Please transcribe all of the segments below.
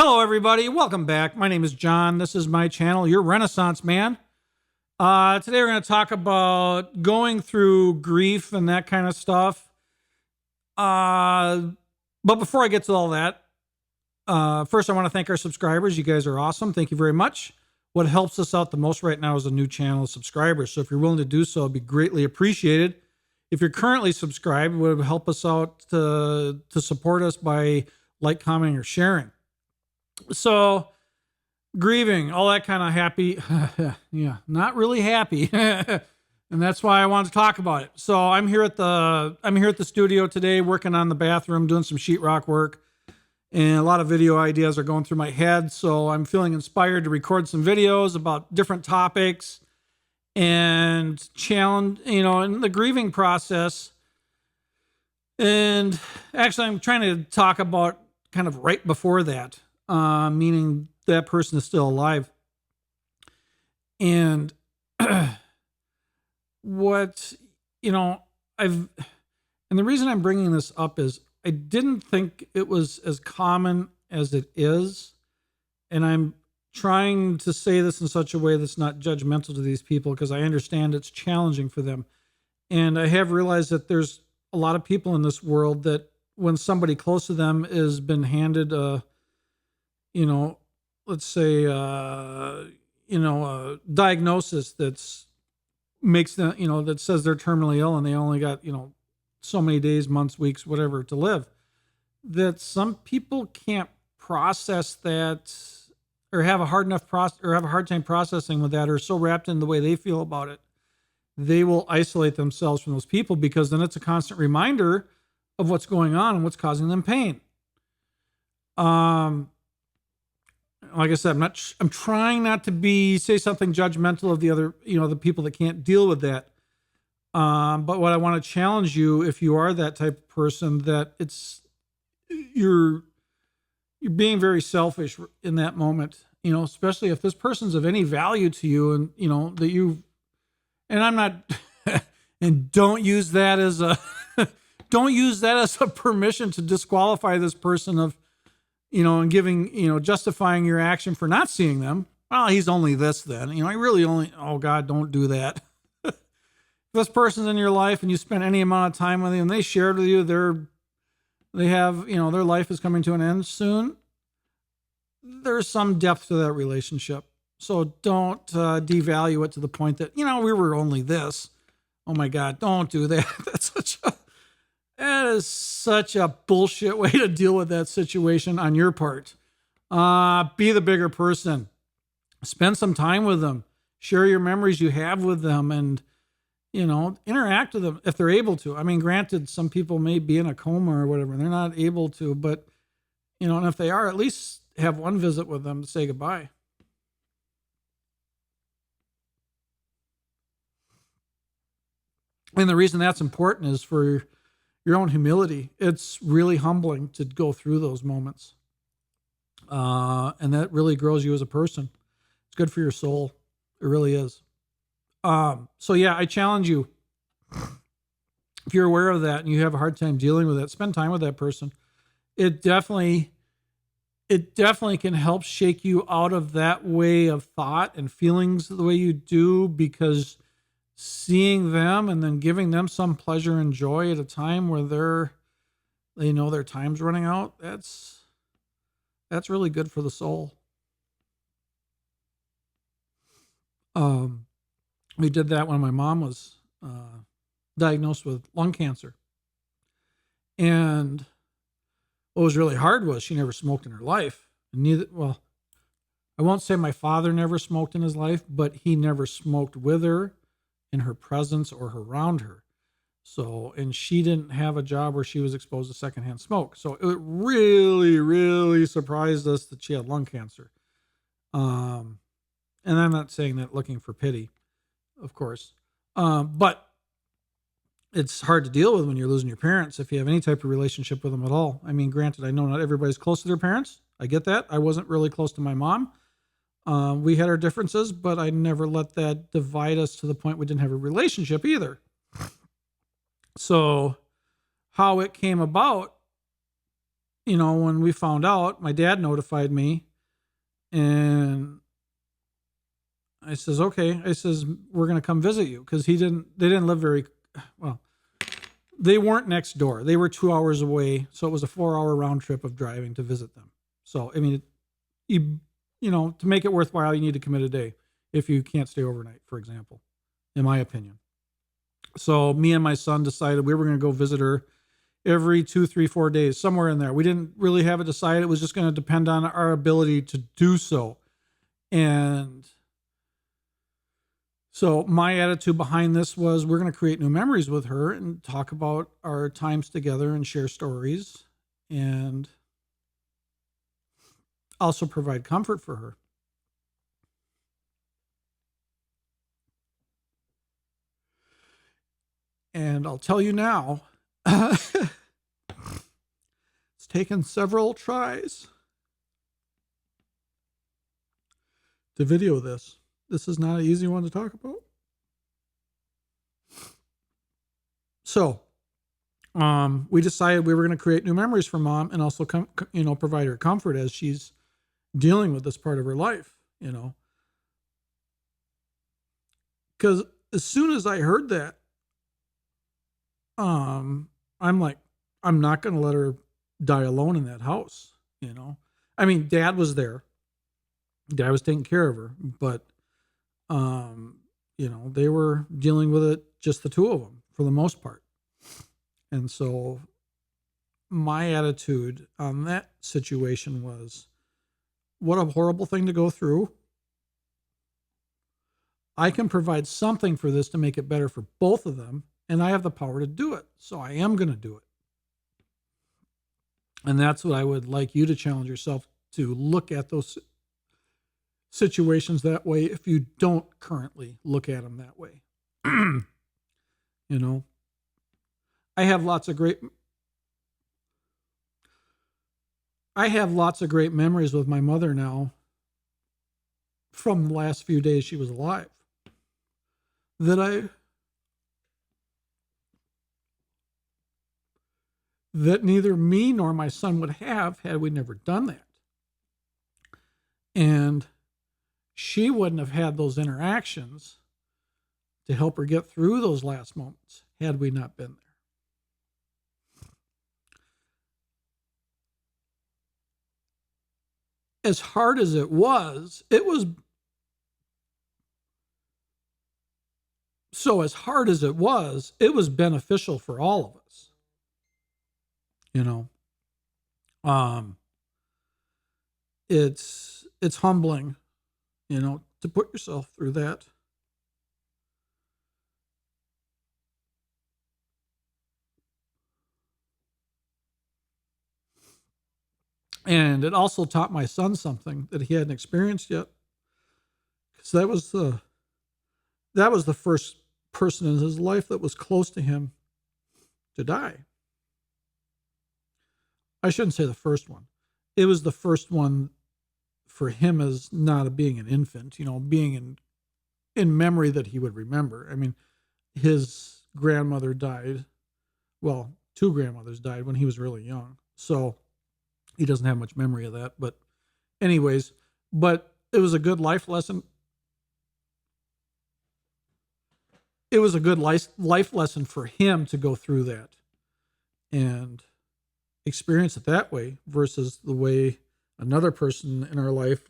Hello, everybody. Welcome back. My name is John. This is my channel, Your Renaissance Man. Today we're going to talk about going through grief and that kind of stuff. But before I get to all that, first I want to thank our subscribers. You guys are awesome. Thank you very much. What helps us out the most right now is a new channel of subscribers. So if you're willing to do so, it'd be greatly appreciated. If you're currently subscribed, it would help us out to support us by like, commenting, or sharing. So, grieving, all that kind of happy. Yeah, not really happy. And that's why I wanted to talk about it. So I'm here at the studio today working on the bathroom, doing some sheetrock work. And a lot of video ideas are going through my head. So I'm feeling inspired to record some videos about different topics and challenge, in the grieving process. And actually, I'm trying to talk about kind of right before that. Meaning that person is still alive. And and the reason I'm bringing this up is I didn't think it was as common as it is. And I'm trying to say this in such a way that's not judgmental to these people, because I understand it's challenging for them. And I have realized that there's a lot of people in this world that when somebody close to them has been handed let's say, a diagnosis that makes them, that says they're terminally ill and they only got, so many days, months, weeks, whatever to live, that some people can't process that or have a hard time processing with that, or so wrapped in the way they feel about it, they will isolate themselves from those people, because then it's a constant reminder of what's going on and what's causing them pain. Like I said, I'm trying not to say something judgmental of the other, the people that can't deal with that. But what I want to challenge you, if you are that type of person, that you're being very selfish in that moment, especially if this person's of any value to you, and, and I'm not, and don't use that as a permission to disqualify this person of, and giving, justifying your action for not seeing them. Well, he's only this then. I really only, oh God, don't do that. If this person's in your life and you spend any amount of time with them and they shared with you their life is coming to an end soon, there's some depth to that relationship. So don't devalue it to the point that, we were only this. Oh my God, don't do that. That is such a bullshit way to deal with that situation on your part. Be the bigger person. Spend some time with them. Share your memories you have with them, and, interact with them if they're able to. I mean, granted, some people may be in a coma or whatever, and they're not able to, but, and if they are, at least have one visit with them to say goodbye. And the reason that's important is for your own humility. It's really humbling to go through those moments. And that really grows you as a person. It's good for your soul. It really is. So yeah, I challenge you. If you're aware of that and you have a hard time dealing with it, spend time with that person. It definitely can help shake you out of that way of thought and feelings the way you do, because seeing them and then giving them some pleasure and joy at a time where they know their time's running out, that's really good for the soul. We did that when my mom was diagnosed with lung cancer. And what was really hard was she never smoked in her life. I won't say my father never smoked in his life, but he never smoked with her, in her presence, or around her. So, and she didn't have a job where she was exposed to secondhand smoke. So it really, really surprised us that she had lung cancer. And I'm not saying that looking for pity, of course. But it's hard to deal with when you're losing your parents, if you have any type of relationship with them at all. I mean, granted, I know not everybody's close to their parents. I get that. I wasn't really close to my mom. We had our differences, but I never let that divide us to the point we didn't have a relationship either. So how it came about when we found out, my dad notified me, and I says, okay. I says, we're going to come visit you, because they didn't live very well. They weren't next door. They were 2 hours away. So it was a 4-hour round trip of driving to visit them. So, I mean, to make it worthwhile, you need to commit a day if you can't stay overnight, for example, in my opinion. So me and my son decided we were going to go visit her every 2, 3, 4 days, somewhere in there. We didn't really have it decided. It was just going to depend on our ability to do so. And so my attitude behind this was, we're going to create new memories with her and talk about our times together and share stories, and also provide comfort for her. And I'll tell you now, it's taken several tries to video this. This is not an easy one to talk about. So, we decided we were going to create new memories for Mom, and also provide her comfort as she's dealing with this part of her life, because as soon as I heard that, I'm like, I'm not going to let her die alone in that house. I mean, Dad was there. Dad was taking care of her, but, they were dealing with it, just the two of them for the most part. And so my attitude on that situation was, what a horrible thing to go through. I can provide something for this to make it better for both of them, and I have the power to do it. So I am going to do it. And that's what I would like you to challenge yourself to, look at those situations that way if you don't currently look at them that way. I have lots of great memories with my mother now from the last few days she was alive, that neither me nor my son would have had we never done that. And she wouldn't have had those interactions to help her get through those last moments had we not been there. As hard as it was beneficial for all of us. It's humbling, to put yourself through that. And it also taught my son something that he hadn't experienced yet, because that was the first person in his life that was close to him to die. I shouldn't say the first one. It was the first one for him as not being an infant, being in memory that he would remember. I mean, his grandmother died. Well, 2 grandmothers died when he was really young. So he doesn't have much memory of that. But anyways, it was a good life lesson. It was a good life lesson for him to go through that and experience it that way, versus the way another person in our life,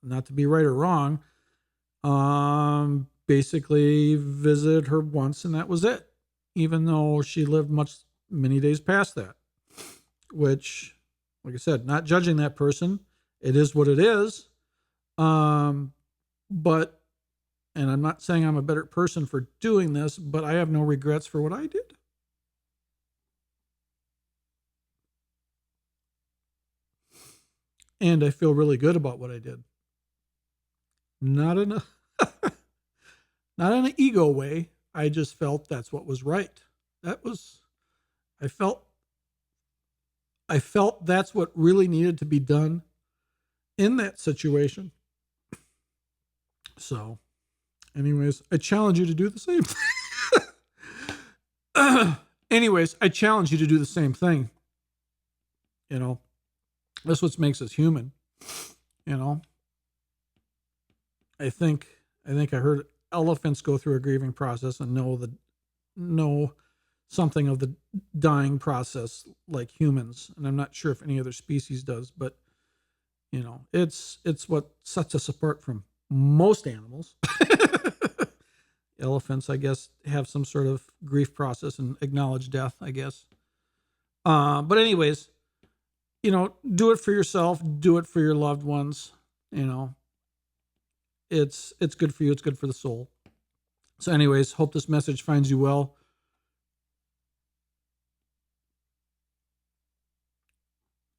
not to be right or wrong, basically visited her once and that was it, even though she lived many days past that. Which, like I said, not judging that person, it is what it is. And I'm not saying I'm a better person for doing this, but I have no regrets for what I did. And I feel really good about what I did. Not in an ego way. I just felt that's what was right. I felt that's what really needed to be done in that situation. So, anyways, I challenge you to do the same thing. I challenge you to do the same thing. You know, that's what makes us human. You know, I think I heard elephants go through a grieving process and know something of the dying process like humans, and I'm not sure if any other species does, but you know, it's what sets us apart from most animals. Elephants, I guess, have some sort of grief process and acknowledge death, I guess. But anyways, you know, do it for yourself, do it for your loved ones. You know, it's good for you, it's good for the soul. So anyways, hope this message finds you well.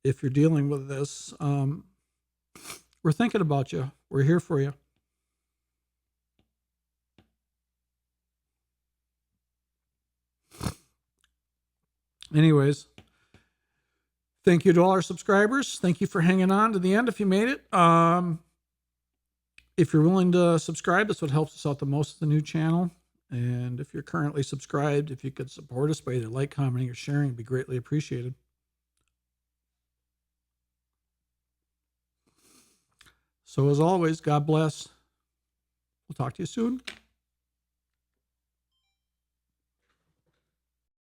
If you're dealing with this, we're thinking about you. We're here for you. Anyways, thank you to all our subscribers. Thank you for hanging on to the end if you made it. If you're willing to subscribe, that's what helps us out the most, the new channel. And if you're currently subscribed, if you could support us by either like, commenting, or sharing, it'd be greatly appreciated. So as always, God bless. We'll talk to you soon.